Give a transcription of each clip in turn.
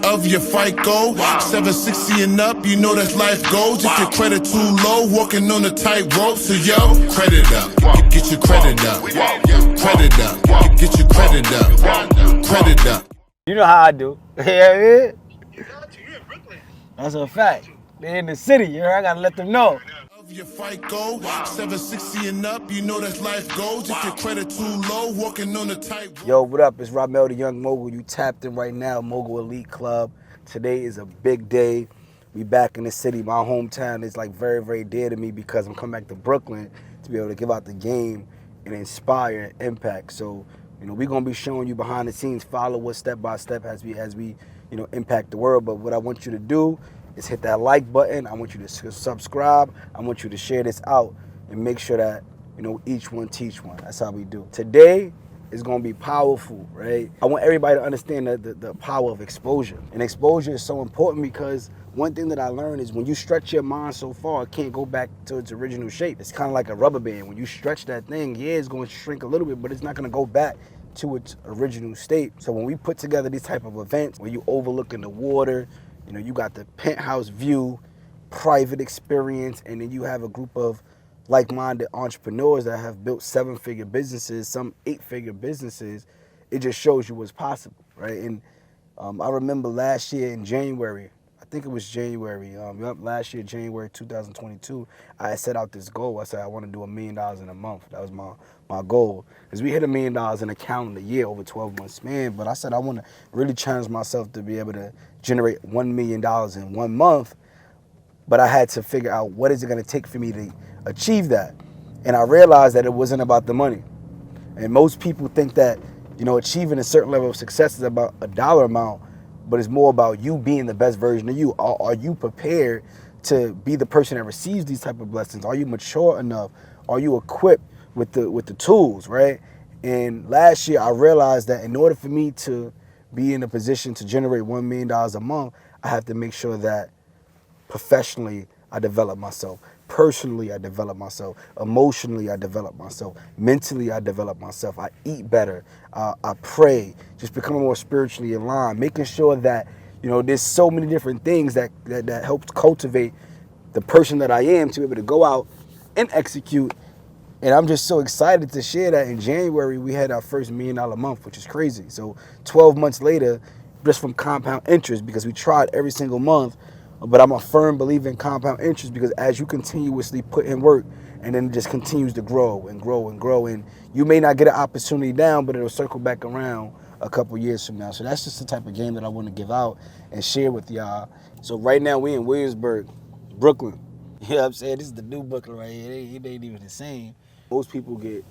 of your FICO. 760 and up, you know that's life goals. If your credit too low, walking on a tightrope. So yo, credit up, get your credit up. Credit up, get your credit up. Credit up. You know how I do. Yeah, that's a fact. They in the city, you heard? I gotta let them know. Of your FICO, 760 and up, you know that's life goals. If your credit too low, walking on a tightrope. Yo, what up? It's Ramel, the Young MOGUL. You tapped in right now, Mogul Elite Club. Today is a big day. We back in the city. My hometown is like very, very dear to me because I'm coming back to Brooklyn to be able to give out the game and inspire and impact. So, we're gonna be showing you behind the scenes, follow us step by step as we impact the world. But what I want you to do is hit that like button. I want you to subscribe. I want you to share this out and make sure that, each one teach one. That's how we do. Today is going to be powerful, right? I want everybody to understand the power of exposure. And exposure is so important because one thing that I learned is when you stretch your mind so far, it can't go back to its original shape. It's kind of like a rubber band. When you stretch that thing, yeah, it's going to shrink a little bit, but it's not going to go back to its original state. So when we put together these type of events where you overlooking the water, you got the penthouse view, private experience, and then you have a group of like-minded entrepreneurs that have built 7-figure businesses, some 8-figure businesses. It just shows you what's possible, right? And I remember last year in January, I think it was January, last year, January 2022, I had set out this goal. I said I want to do $1 million in a month. That was my goal. Because we hit $1 million in a calendar year over 12 months span. But I said I want to really challenge myself to be able to generate $1 million in 1 month. But I had to figure out what is it going to take for me to achieve that. And I realized that it wasn't about the money. And most people think that, achieving a certain level of success is about a dollar amount, but it's more about you being the best version of you. Are you prepared to be the person that receives these type of blessings? Are you mature enough? Are you equipped with the tools, right? And last year I realized that in order for me to be in a position to generate $1 million a month, I have to make sure that professionally I develop myself. Personally, I develop myself. Emotionally, I develop myself. Mentally, I develop myself. I eat better. I pray. Just becoming more spiritually aligned. Making sure that, there's so many different things that helps cultivate the person that I am to be able to go out and execute. And I'm just so excited to share that in January, we had our first $1 million month, which is crazy. So 12 months later, just from compound interest, because we tried every single month. But I'm a firm believer in compound interest because as you continuously put in work and then it just continues to grow and grow and grow, and you may not get an opportunity down, but it'll circle back around a couple years from now. So that's just the type of game that I want to give out and share with y'all. So right now we in Williamsburg, Brooklyn. You know what I'm saying? This is the new Brooklyn right here. It ain't even the same. Most people get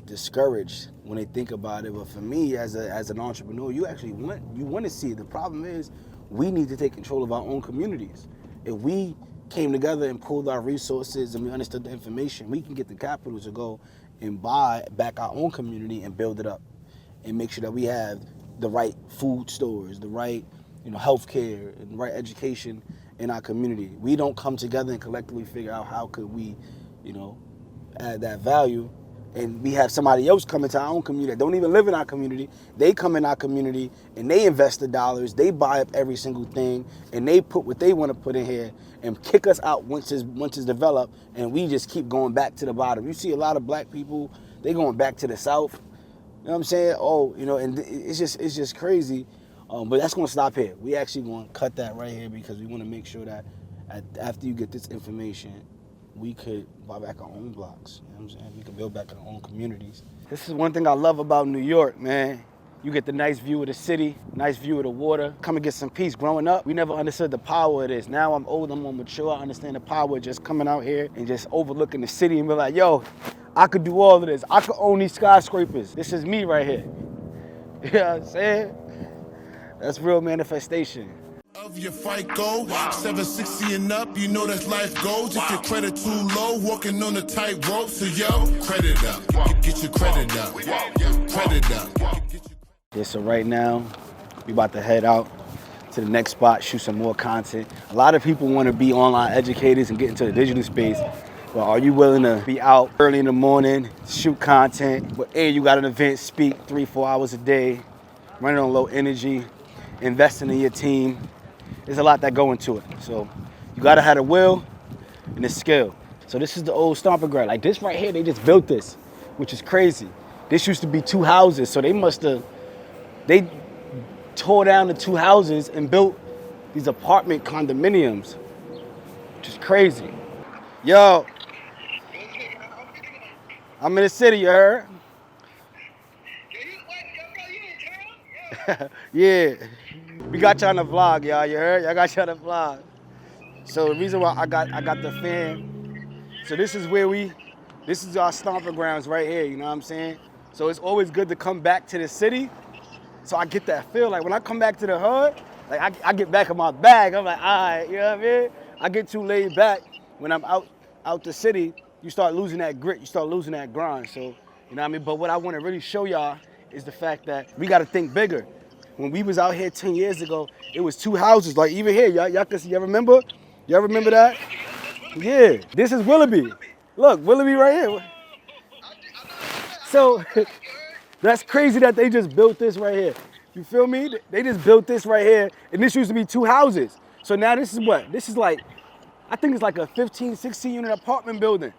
discouraged when they think about it, but for me as an entrepreneur, you actually want to see it. The problem is we need to take control of our own communities. If we came together and pulled our resources and we understood the information, we can get the capital to go and buy back our own community and build it up and make sure that we have the right food stores, the right healthcare, and the right education in our community. We don't come together and collectively figure out how could we add that value, and we have somebody else come into our own community that don't even live in our community. They come in our community and they invest the dollars, they buy up every single thing, and they put what they want to put in here and kick us out once it's developed, and we just keep going back to the bottom. You see a lot of black people, they going back to the South. You know what I'm saying? And it's just crazy. But that's going to stop here. We actually going to cut that right here because we want to make sure that after you get this information, we could buy back our own blocks. You know what I'm saying? We could build back our own communities. This is one thing I love about New York, man. You get the nice view of the city, nice view of the water. Come and get some peace. Growing up, we never understood the power of this. Now I'm old, I'm more mature. I understand the power of just coming out here and just overlooking the city and be like, yo, I could do all of this. I could own these skyscrapers. This is me right here. You know what I'm saying? That's real manifestation. Of your FICO, 760 and up, you know that's life goals. If your credit too low, walking on a tightrope. So yo, credit up, get your credit up, credit up. Yeah, so right now, we about to head out to the next spot, shoot some more content. A lot of people want to be online educators and get into the digital space. But are you willing to be out early in the morning, shoot content, but you got an event, speak 3-4 hours a day, running on low energy, investing in your team. There's a lot that go into it. So you gotta have a will and a skill. So this is the old stomping ground. Like this right here, they just built this, which is crazy. This used to be 2 houses, so they tore down the 2 houses and built these apartment condominiums, which is crazy. Yo, I'm in the city, you heard? Yeah. We got you on the vlog, y'all, you heard? Y'all got you on the vlog. So the reason why I got the fan, so this is our stomping grounds right here, you know what I'm saying? So it's always good to come back to the city. So I get that feel, like when I come back to the hood, like I get back in my bag. I'm like, all right, you know what I mean? I get too laid back. When I'm out the city, you start losing that grit, you start losing that grind. So, you know what I mean? But what I want to really show y'all is the fact that we got to think bigger. When we was out here 10 years ago, it was 2 houses. Like even here, y'all can see, y'all remember? Y'all remember that? Yeah, this is Willoughby. Look, Willoughby right here. So that's crazy that they just built this right here. You feel me? They just built this right here, and this used to be 2 houses. So now this is what? This is like, I think it's like a 15, 16 unit apartment building.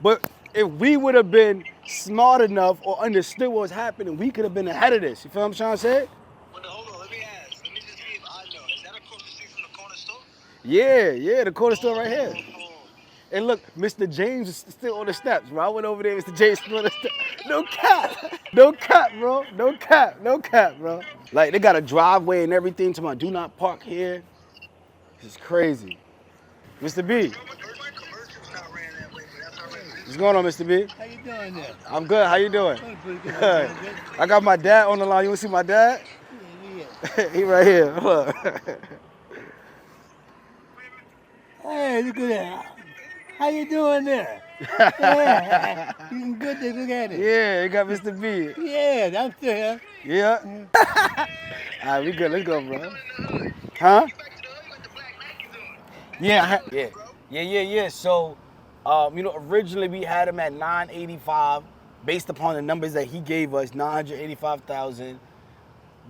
But if we would have been smart enough or understood what was happening, we could have been ahead of this. You feel what I'm trying to say? Well, hold on, let me ask. Let me just see if I know. Is that across the street from the corner store? Yeah, the corner store right here. And look, Mr. James is still on the steps, bro. I went over there, Mr. James still on the steps. No cap. No cap, bro. No cap, bro. Like, they got a driveway and everything to my do not park here. This is crazy. Mr. B. What's going on, Mr. B? How you doing there? I'm good. How you doing? I'm pretty good. I got my dad on the line. You want to see my dad? Yeah. He right here. Look. Hey, look at that. How you doing there? Yeah. You good to look at it. Yeah, you got Mr. B. Yeah, I'm still here. Yeah. All right, we good. Let's go, bro. Huh? Yeah. So, originally we had him at 985, based upon the numbers that he gave us, 985,000.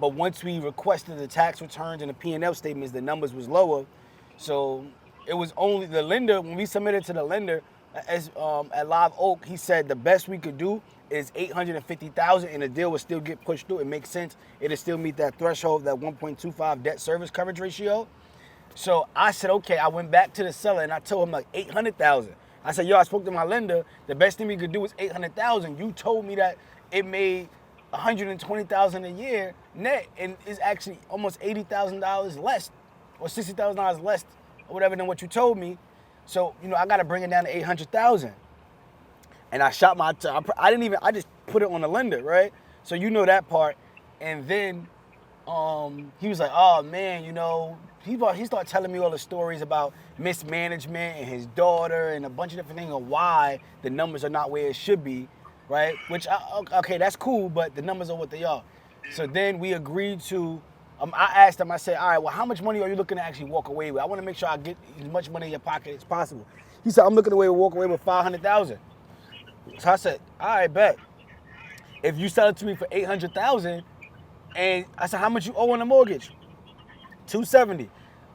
But once we requested the tax returns and the P&L statements, the numbers was lower. So it was only the lender, when we submitted to the lender at Live Oak, he said the best we could do is 850,000 and the deal would still get pushed through. It makes sense. It'll still meet that threshold, that 1.25 debt service coverage ratio. So I said, okay, I went back to the seller and I told him like 800,000. I said, yo, I spoke to my lender. The best thing we could do is 800,000. You told me that it made 120,000 a year net, and it's actually almost $80,000 less or $60,000 less or whatever than what you told me. So, I got to bring it down to 800,000. And I shot I just put it on the lender, right? So that part. And then he was like, oh man, he started telling me all the stories about mismanagement and his daughter and a bunch of different things of why the numbers are not where it should be, right? Which, okay, that's cool, but the numbers are what they are. So then we agreed to, I asked him, I said, all right, well, how much money are you looking to actually walk away with? I want to make sure I get as much money in your pocket as possible. He said, I'm looking to walk away with 500,000. So I said, all right, bet. If you sell it to me for 800,000, and I said, how much you owe on the mortgage? 270.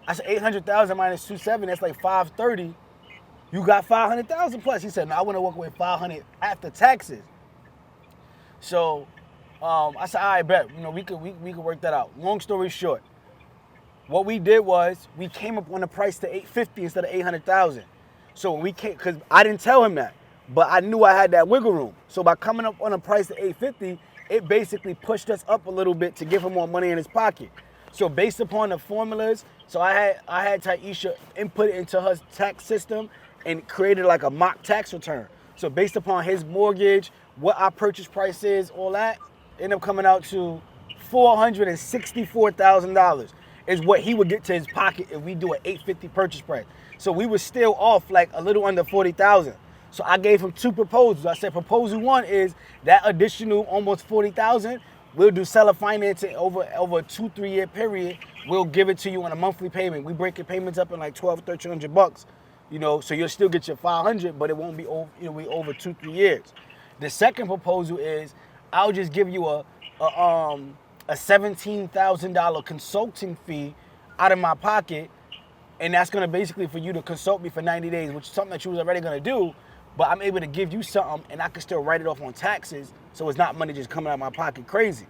I said, 800,000 minus 270, that's like 530. You got 500,000 plus. He said, no, I want to walk away 500 after taxes. So I said, all right, bet. We could work that out. Long story short, what we did was we came up on the price to 850 instead of 800,000. So we came, because I didn't tell him that, but I knew I had that wiggle room. So by coming up on a price to 850, it basically pushed us up a little bit to give him more money in his pocket. So based upon the formulas, so I had Taisha input it into her tax system and created like a mock tax return. So based upon his mortgage, what our purchase price is, all that, ended up coming out to $464,000 is what he would get to his pocket if we do an 850 purchase price. So we were still off like a little under 40,000. So I gave him 2 proposals. I said, proposal 1 is that additional almost 40,000. We'll do seller financing over a 2-3 year period. We'll give it to you on a monthly payment. We break your payments up in like $1,200-$1,300, so you'll still get your 500, but it won't be over, over 2-3 years. The second proposal is I'll just give you a a $17,000 consulting fee out of my pocket, and that's gonna basically for you to consult me for 90 days, which is something that you was already gonna do, but I'm able to give you something and I can still write it off on taxes, so it's not money just coming out of my pocket crazy.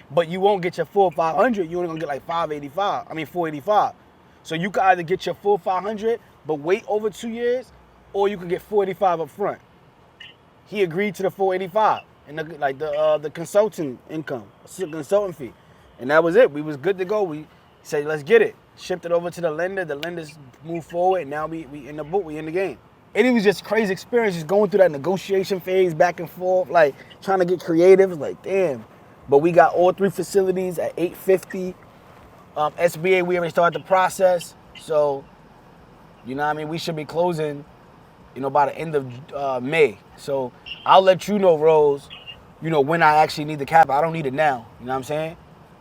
But you won't get your full 500, you're only gonna get like 485. So you can either get your full 500, but wait over 2 years, or you can get 485 up front. He agreed to the 485 and the consulting income, consulting fee. And that was it. We was good to go. We said, let's get it. Shipped it over to the lender. The lenders moved forward, and now we in the book, we in the game. And it was just crazy experience, just going through that negotiation phase, back and forth, like trying to get creative. Like, damn. But we got all 3 facilities at 850. SBA, we already started the process. So, you know what I mean? We should be closing, by the end of May. So I'll let you know, Rose, when I actually need the capital. I don't need it now, you know what I'm saying?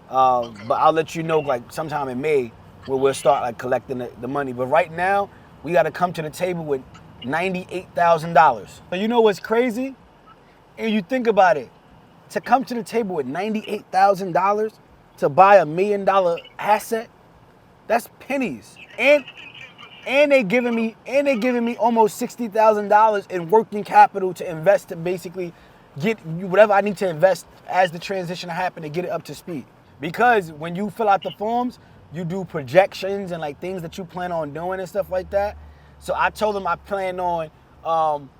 But I'll let you know, like, sometime in May where we'll start, like, collecting the money. But right now, we got to come to the table with $98,000. So you know what's crazy? And you think about it. To come to the table with $98,000 to buy $1 million asset, that's pennies. And they giving me almost $60,000 in working capital to invest to basically get whatever I need to invest as the transition happen to get it up to speed. Because when you fill out the forms, you do projections and like things that you plan on doing and stuff like that. So I told them I plan on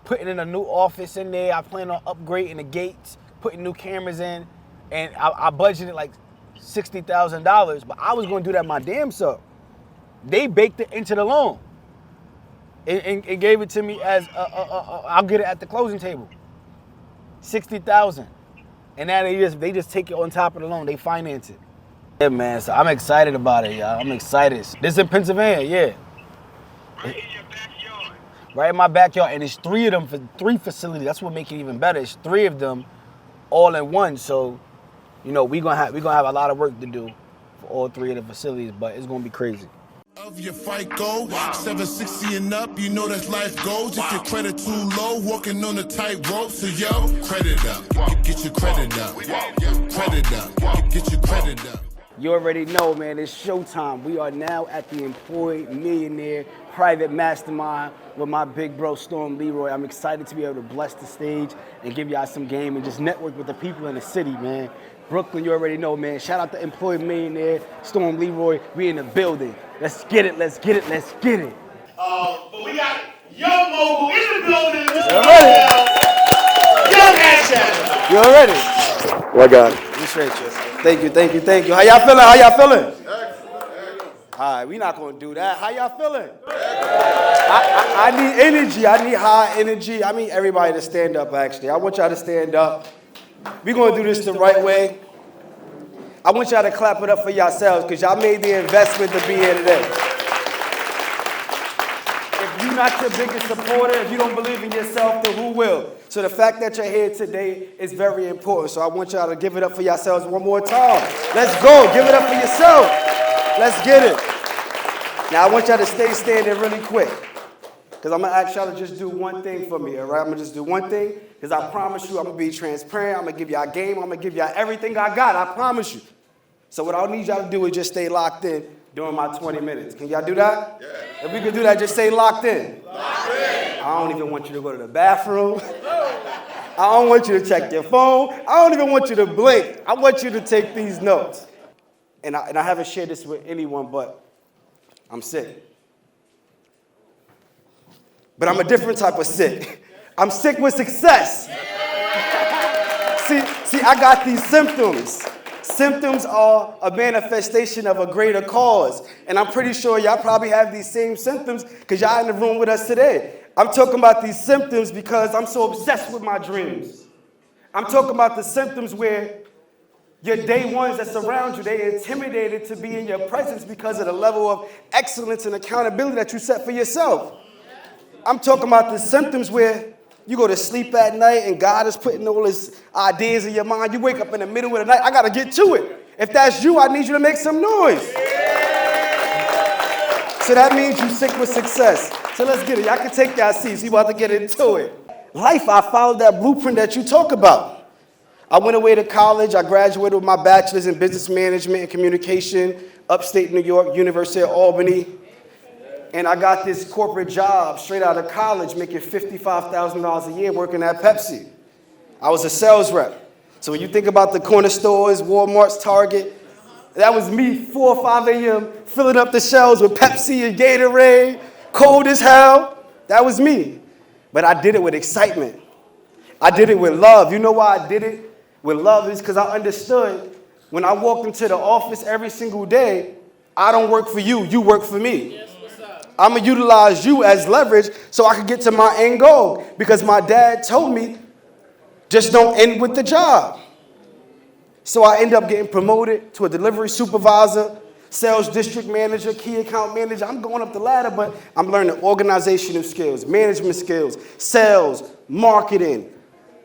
putting in a new office in there. I plan on upgrading the gates, putting new cameras in, and I budgeted like $60,000, but I was going to do that my damn self. They baked it into the loan and gave it to me as I'll get it at the closing table, $60,000, and now they just take it on top of the loan. They finance it. Yeah, man. So I'm excited about it, y'all. I'm excited. This in Pennsylvania, yeah. Right in your backyard. Right in my backyard, and it's 3 of them for 3 facilities. That's what makes it even better. It's 3 of them, all in one. So, we gonna have a lot of work to do for all 3 of the facilities, but it's gonna be crazy. Of your FICO, 760 and up, you know that's life goes. If your credit too low, walking on a tightrope. So yo, credit up, get your credit up, credit up, get your credit up. You already know, man, it's showtime. We are now at the Employed Millionaire Private Mastermind with my big bro, Storm Leroy. I'm excited to be able to bless the stage and give y'all some game and just network with the people in the city, man. Brooklyn, you already know, man. Shout out to Employed Millionaire, Storm Leroy. We in the building. Let's get it, let's get it, let's get it. But we got Young MOGUL in the building. You ready? Young Action. You all ready? Well, God. You straight, Thank you. How y'all feeling? All right, we not gonna do that. How y'all feeling? I need energy. I need high energy. I need everybody to stand up, actually. I want y'all to stand up. We're gonna do this the right way. I want y'all to clap it up for yourselves because y'all made the investment to be here today. If you're not your biggest supporter, if you don't believe in yourself, then who will? So the fact that you're here today is very important. So I want y'all to give it up for yourselves one more time. Let's go. Give it up for yourself. Let's get it. Now I want y'all to stay standing really quick because I'm going to ask y'all to just do one thing for me, all right? I'm going to just do one thing because I promise you I'm going to be transparent. I'm going to give y'all game. I'm going to give y'all everything I got. I promise you. So what I need y'all to do is just stay locked in during my 20 minutes. Can y'all do that? Yeah. If we can do that, just stay locked in. Locked in. I don't even want you to go to the bathroom. I don't want you to check your phone. I don't even want you to blink. I want you to take these notes. And I haven't shared this with anyone, but I'm sick. But I'm a different type of sick. I'm sick with success. See, I got these symptoms. Symptoms are a manifestation of a greater cause. And I'm pretty sure y'all probably have these same symptoms because y'all in the room with us today. I'm talking about these symptoms because I'm so obsessed with my dreams. I'm talking about the symptoms where your day ones that surround you, they're intimidated to be in your presence because of the level of excellence and accountability that you set for yourself. I'm talking about the symptoms where you go to sleep at night and God is putting all his ideas in your mind. You wake up in the middle of the night, I got to get to it. If that's you, I need you to make some noise. So that means you're sick with success. So let's get it. Y'all can take y'all seats. We about to get into it. Life, I followed that blueprint that you talk about. I went away to college. I graduated with my bachelor's in business management and communication, upstate New York, University of Albany. And I got this corporate job straight out of college, making $55,000 a year working at Pepsi. I was a sales rep. So when you think about the corner stores, Walmart's, Target, that was me, 4 or 5 a.m., filling up the shelves with Pepsi and Gatorade, cold as hell. That was me. But I did it with excitement. I did it with love. You know why I did it with love? Is because I understood when I walked into the office every single day, I don't work for you, you work for me. I'm going to utilize you as leverage so I can get to my end goal. Because my dad told me, just don't end with the job. So I ended up getting promoted to a delivery supervisor, sales district manager, key account manager. I'm going up the ladder, but I'm learning organizational skills, management skills, sales, marketing.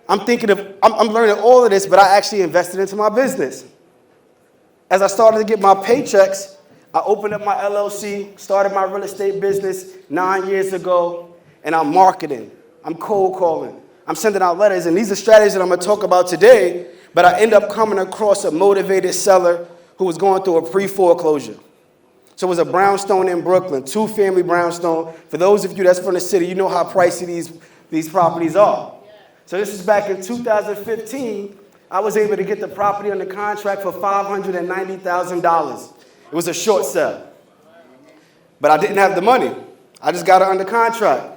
I'm learning all of this, but I actually invested into my business. As I started to get my paychecks, I opened up my LLC, started my real estate business 9 years ago, and I'm marketing. I'm cold calling. I'm sending out letters, and these are strategies that I'm going to talk about today, but I end up coming across a motivated seller who was going through a pre-foreclosure. So it was a brownstone in Brooklyn, 2-family brownstone. For those of you that's from the city, you know how pricey these properties are. So this is back in 2015. I was able to get the property under contract for $590,000. It was a short sale. But I didn't have the money. I just got it under contract.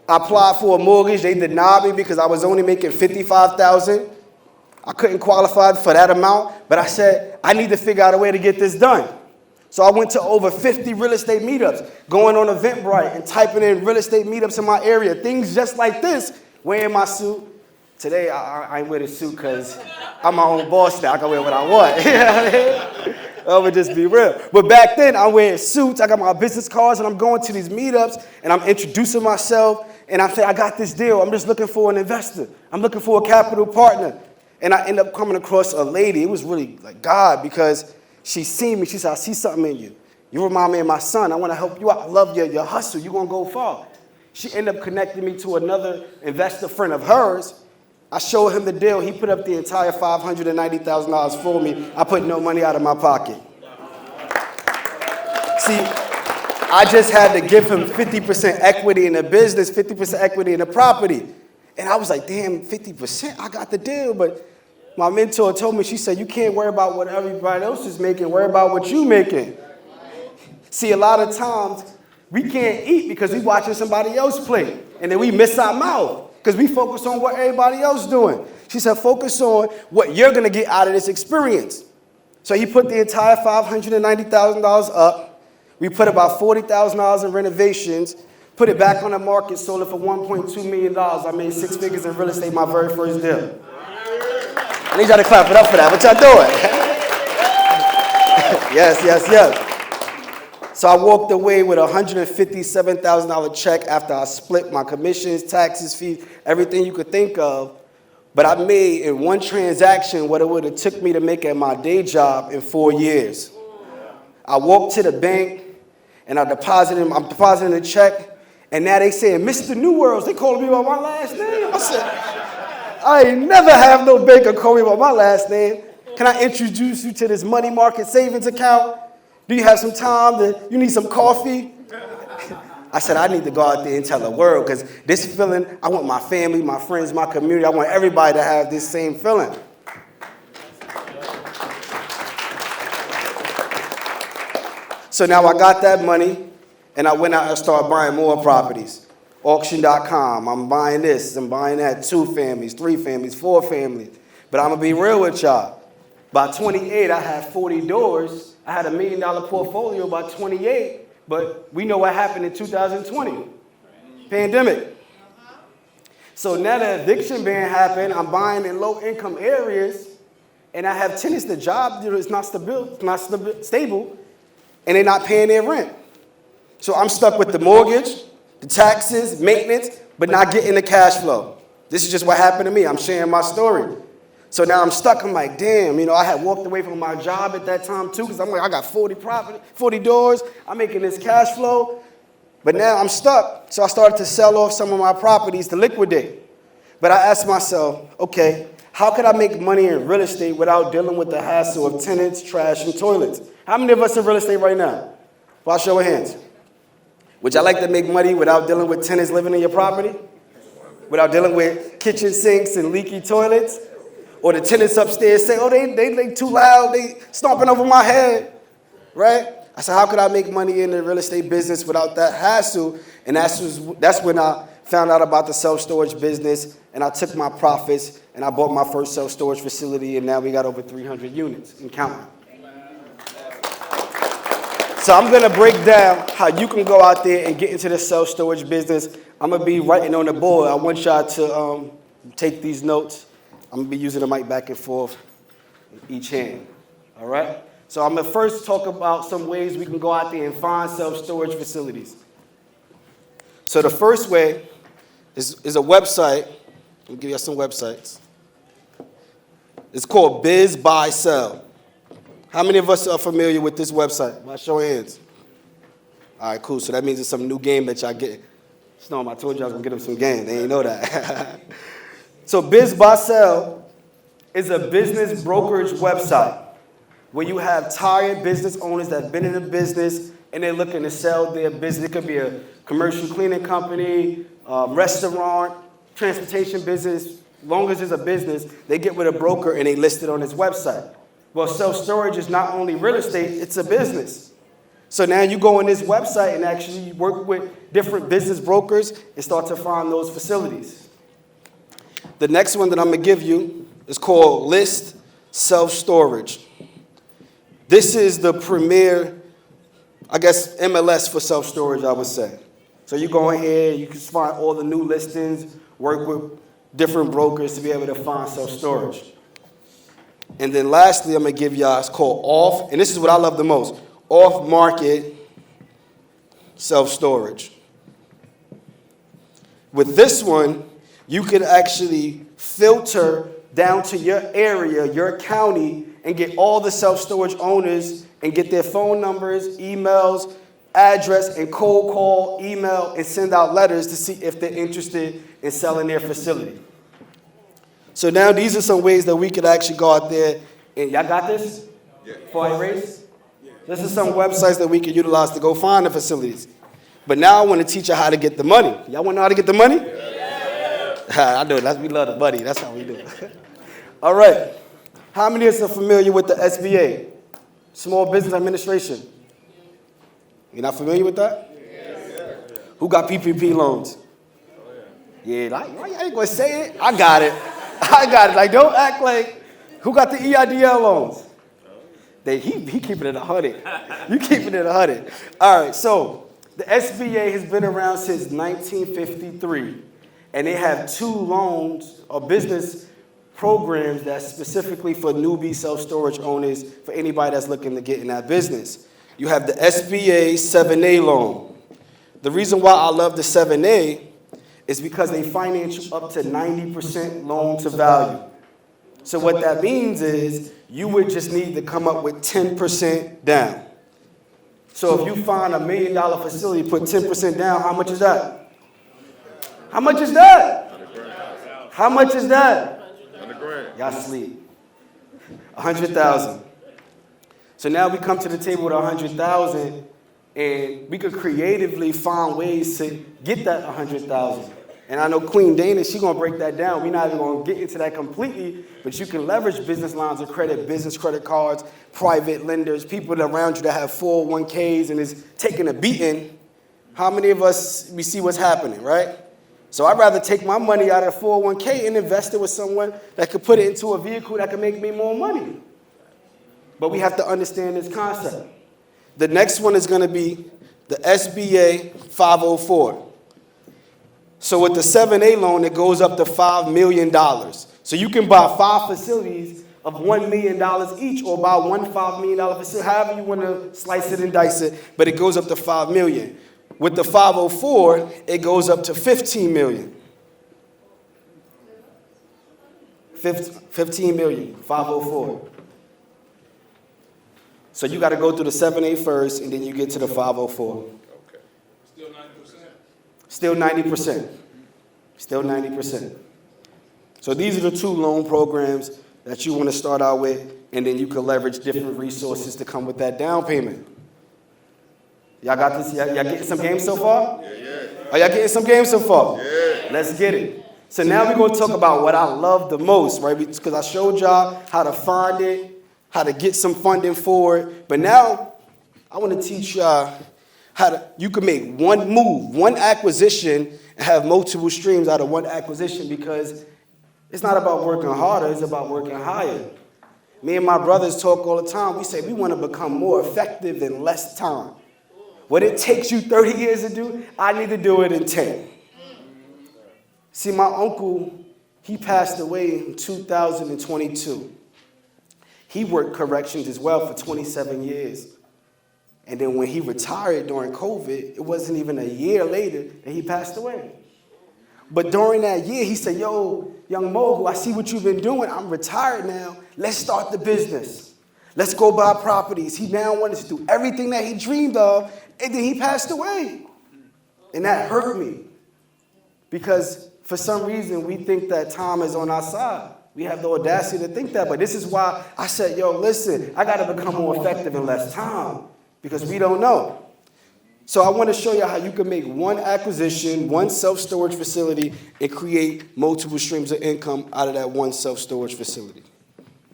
I applied for a mortgage. They denied me because I was only making $55,000. I couldn't qualify for that amount, but I said, I need to figure out a way to get this done. So I went to over 50 real estate meetups, going on Eventbrite and typing in real estate meetups in my area, things just like this, wearing my suit. Today, I ain't wear the suit because I'm my own boss now. I can wear what I want. You know what I mean? I would just be real. But back then, I'm wearing suits. I got my business cards, and I'm going to these meetups, and I'm introducing myself, and I'm saying, I got this deal. I'm just looking for an investor. I'm looking for a capital partner. And I end up coming across a lady. It was really like God, because she seen me. She said, I see something in you. You remind me of my son. I want to help you out. I love your hustle. You're going to go far. She ended up connecting me to another investor friend of hers. I showed him the deal. He put up the entire $590,000 for me. I put no money out of my pocket. See, I just had to give him 50% equity in the business, 50% equity in the property. And I was like, damn, 50%? I got the deal. But my mentor told me, she said, you can't worry about what everybody else is making. Worry about what you're making. See, a lot of times, we can't eat because we're watching somebody else play. And then we miss our mouth because we focus on what everybody else is doing. She said, focus on what you're going to get out of this experience. So he put the entire $590,000 up. We put about $40,000 in renovations, put it back on the market, sold it for $1.2 million. I made 6 figures in real estate my very first deal. I need y'all to clap it up for that. What y'all doing? Yes, yes, yes. So I walked away with a $157,000 check after I split my commissions, taxes, fees, everything you could think of. But I made in one transaction what it would have took me to make at my day job in 4 years. I walked to the bank and I'm depositing the check, and now they saying, Mr. Newerls, they calling me by my last name. I said, I ain't never have no banker call me by my last name. Can I introduce you to this money market savings account? Do you have some time? You need some coffee? I said, I need to go out there and tell the world, because this feeling, I want my family, my friends, my community, I want everybody to have this same feeling. So now I got that money, and I went out and started buying more properties. Auction.com, I'm buying this, I'm buying that, 2 families, 3 families, 4 families. But I'm going to be real with y'all. By 28, I had 40 doors. I had $1 million portfolio by 28, but we know what happened in 2020, pandemic. So now the eviction ban happened. I'm buying in low-income areas, and I have tenants. The job is not stable, and they're not paying their rent. So I'm stuck with the mortgage, the taxes, maintenance, but not getting the cash flow. This is just what happened to me. I'm sharing my story. So now I'm stuck. I'm like, damn, I had walked away from my job at that time too, because I'm like, I got 40 doors. I'm making this cash flow. But now I'm stuck. So I started to sell off some of my properties to liquidate. But I asked myself, okay, How could I make money in real estate without dealing with the hassle of tenants, trash, and toilets? How many of us in real estate right now? By show of hands. Would y'all like to make money without dealing with tenants living in your property? Without dealing with kitchen sinks and leaky toilets? Or the tenants upstairs say, oh, they too loud, they stomping over my head, right? I said, how could I make money in the real estate business without that hassle? And that's when I found out about the self-storage business, and I took my profits, and I bought my first self-storage facility, and now we got over 300 units and counting. So I'm going to break down how you can go out there and get into the self-storage business. I'm going to be writing on the board. I want y'all to take these notes. I'm going to be using the mic back and forth in each hand, all right? So I'm going to first talk about some ways we can go out there and find self-storage facilities. So the first way is a website. Let me give you some websites. It's called Biz Buy Sell. How many of us are familiar with this website? By show of hands. All right, cool. So that means it's some new game that y'all get. Snow, I told you I was going to get them some game. They ain't know that. So Biz Buy Sell is a business brokerage website where you have tired business owners that have been in the business and they're looking to sell their business. It could be a commercial cleaning company, restaurant, transportation business. As long as it's a business, they get with a broker and they list it on his website. Well, self-storage is not only real estate, it's a business. So now you go on this website and actually work with different business brokers and start to find those facilities. The next one that I'm going to give you is called List Self-Storage. This is the premier, I guess, MLS for self-storage, I would say. So you go in here, you can find all the new listings, work with different brokers to be able to find self-storage. And then lastly, I'm going to give y'all, it's called Off, and this is what I love the most, Off-Market Self-Storage. With this one, you can actually filter down to your area, your county, and get all the self-storage owners and get their phone numbers, emails, address, and cold call, email, and send out letters to see if they're interested in selling their facility. So now these are some ways that we could actually go out there, and y'all got this? Before I erase? This is some websites that we could utilize to go find the facilities. But now I want to teach you how to get the money. Y'all want to know how to get the money? I know, we love the money. That's how we do it. All right. How many of us are familiar with the SBA? Small Business Administration. You're not familiar with that? Yes. Who got PPP loans? Yeah, I ain't going to say it. I got it. Like, don't act like, who got the EIDL loans? He keeping it 100. You keeping it 100. All right, so the SBA has been around since 1953, and they have 2 loans or business programs that's specifically for newbie self-storage owners, for anybody that's looking to get in that business. You have the SBA 7A loan. The reason why I love the 7A is because they finance you up to 90% loan to value. So what that means is you would just need to come up with 10% down. So if you find $1 million facility, put 10% down, how much is that? How much is that? How much is that? Y'all sleep. 100,000. So now we come to the table with 100,000, and we could creatively find ways to get that 100,000. And I know Queen Dana, she's going to break that down. We're not even going to get into that completely, but you can leverage business lines of credit, business credit cards, private lenders, people around you that have 401ks and is taking a beating. How many of us, we see what's happening, right? So I'd rather take my money out of the 401k and invest it with someone that could put it into a vehicle that could make me more money. But we have to understand this concept. The next one is going to be the SBA 504. So with the 7A loan, it goes up to $5 million. So you can buy 5 facilities of $1 million each, or buy one $5 million facility, however you want to slice it and dice it, but it goes up to $5 million. With the 504, it goes up to $15 million. 15 million, 504. So you got to go through the 7A first, and then you get to the 504. Okay. Still 90%? Still 90%. Still 90%. So these are the 2 loan programs that you want to start out with, and then you can leverage different resources to come with that down payment. Y'all got this? Y'all getting some games so far? Are y'all getting some games so far? Let's get it. So now we're going to talk about what I love the most, right? Because I showed y'all how to find it, how to get some funding for it. But now I want to teach y'all you can make one move, one acquisition, and have multiple streams out of one acquisition, because it's not about working harder, it's about working higher. Me and my brothers talk all the time. We say we want to become more effective in less time. What it takes you 30 years to do, I need to do it in 10. See, my uncle, he passed away in 2022. He worked corrections as well for 27 years. And then when he retired during COVID, it wasn't even a year later that he passed away. But during that year, he said, yo, Young Mogul, I see what you've been doing. I'm retired now. Let's start the business. Let's go buy properties. He now wanted to do everything that he dreamed of, and then he passed away. And that hurt me, because for some reason we think that time is on our side. We have the audacity to think that, but this is why I said, yo, listen, I got to become more effective in less time, because we don't know. So I want to show you how you can make one acquisition, one self-storage facility, and create multiple streams of income out of that one self-storage facility.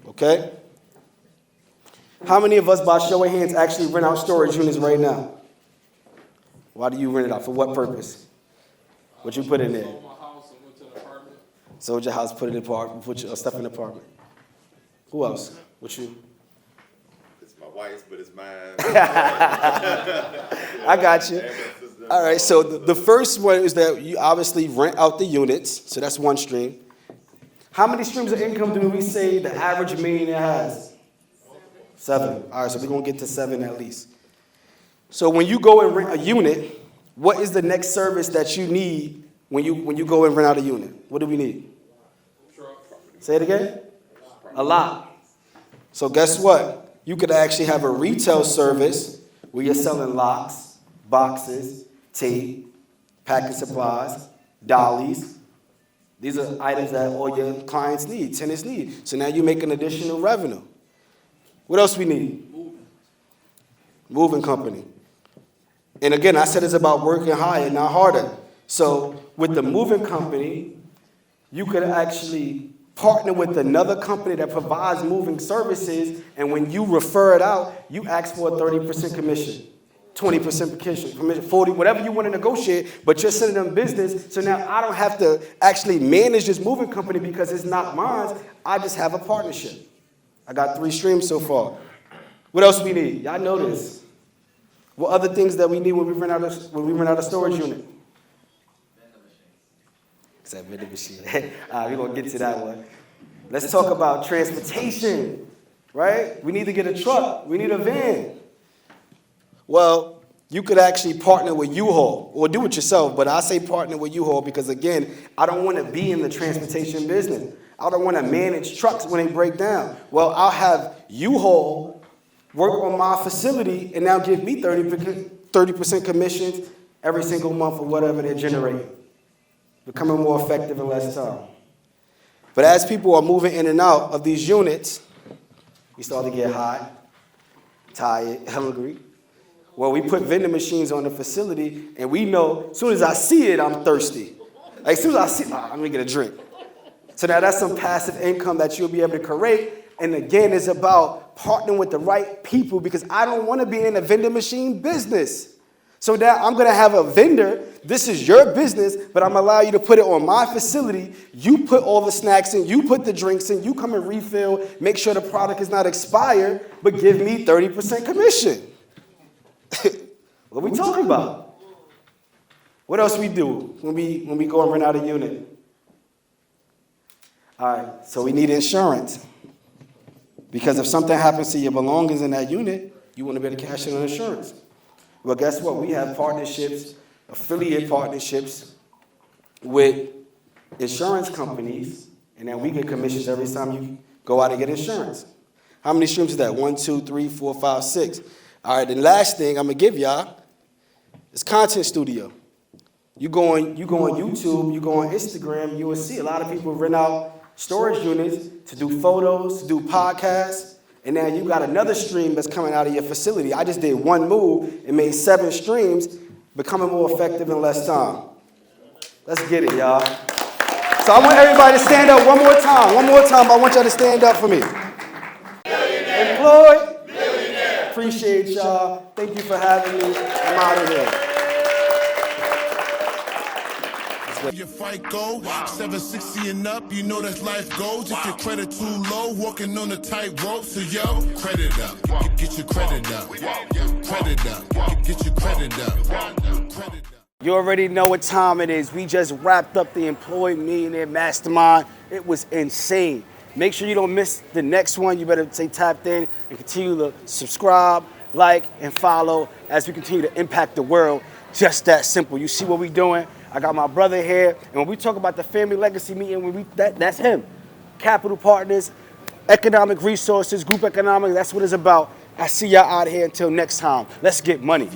Okay? How many of us, by show of hands, actually rent out storage units right now? Why do you rent it out? For what purpose? What you put in there? Sold my house and went to the apartment. Sold your house, put it in the apartment, put your stuff in the apartment. Who else? What you? It's my wife's, but it's mine. I got you. All right, so the first one is that you obviously rent out the units, so that's one stream. How many streams of income do we say the average millionaire has? 7. All right, so we're going to get to 7 at least. So when you go and rent a unit, what is the next service that you need when you go and rent out a unit? What do we need? Say it again? A lot. So guess what? You could actually have a retail service where you're selling locks, boxes, tape, packing supplies, dollies. These are items that all your clients need, tenants need. So now you make an additional revenue. What else we need? Moving company. And again, I said it's about working higher, not harder. So with the moving company, you could actually partner with another company that provides moving services, and when you refer it out, you ask for a 30% commission, 20% commission, 40, whatever you want to negotiate, but you're sending them business, so now I don't have to actually manage this moving company because it's not mine. I just have a partnership. I got 3 streams so far. What else we need? Y'all know this. What other things that we need when we rent out a storage unit? It's that vending machine. All right, we're going to get to that one. Let's talk about transportation, right? We need to get a truck. We need a van. Well, you could actually partner with U-Haul or do it yourself, but I say partner with U-Haul because, again, I don't want to be in the transportation business. I don't want to manage trucks when they break down. Well, I'll have U-Haul work on my facility and now give me 30% commissions every single month for whatever they're generating. Becoming more effective in less time. But as people are moving in and out of these units, we start to get hot, tired, hungry. Well, we put vending machines on the facility, and we know as soon as I see it, I'm thirsty. Like, as soon as I see it, I'm going to get a drink. So now that's some passive income that you'll be able to create. And again, it's about partnering with the right people, because I don't want to be in a vending machine business. So now I'm going to have a vendor. This is your business, but I'm going to allow you to put it on my facility. You put all the snacks in. You put the drinks in. You come and refill. Make sure the product is not expired, but give me 30% commission. What are we talking about? What else we do when we go and rent out a unit? All right, so we need insurance. Because if something happens to your belongings in that unit, you want to be able to cash in on insurance. Well, guess what? We have partnerships, affiliate partnerships with insurance companies, and then we get commissions every time you go out and get insurance. How many streams is that? 1, 2, 3, 4, 5, 6. All right, the last thing I'm going to give y'all is content studio. You go on YouTube, you go on Instagram, you will see a lot of people rent out storage units to do photos, to do podcasts, and now you got another stream that's coming out of your facility. I just did one move and made 7 streams, becoming more effective in less time. Let's get it, y'all. So I want everybody to stand up one more time. One more time, I want y'all to stand up for me. Employed? Millionaire. Appreciate y'all. Thank you for having me. I'm out of here. Your fight go 760 and up, you know that's life goals. If your credit too low, walking on a tight rope. So yo, credit up, get your credit up. Credit up, get your credit up. You already know what time it is. We just wrapped up the Employed Millionaire Mastermind. It was insane. Make sure you don't miss the next one. You better stay tapped in and continue to subscribe, like, and follow as we continue to impact the world. Just that simple. You see what we're doing? I got my brother here, and when we talk about the family legacy meeting, that's him. Capital Partners, economic resources, group economics, that's what it's about. I see y'all out here until next time. Let's get money.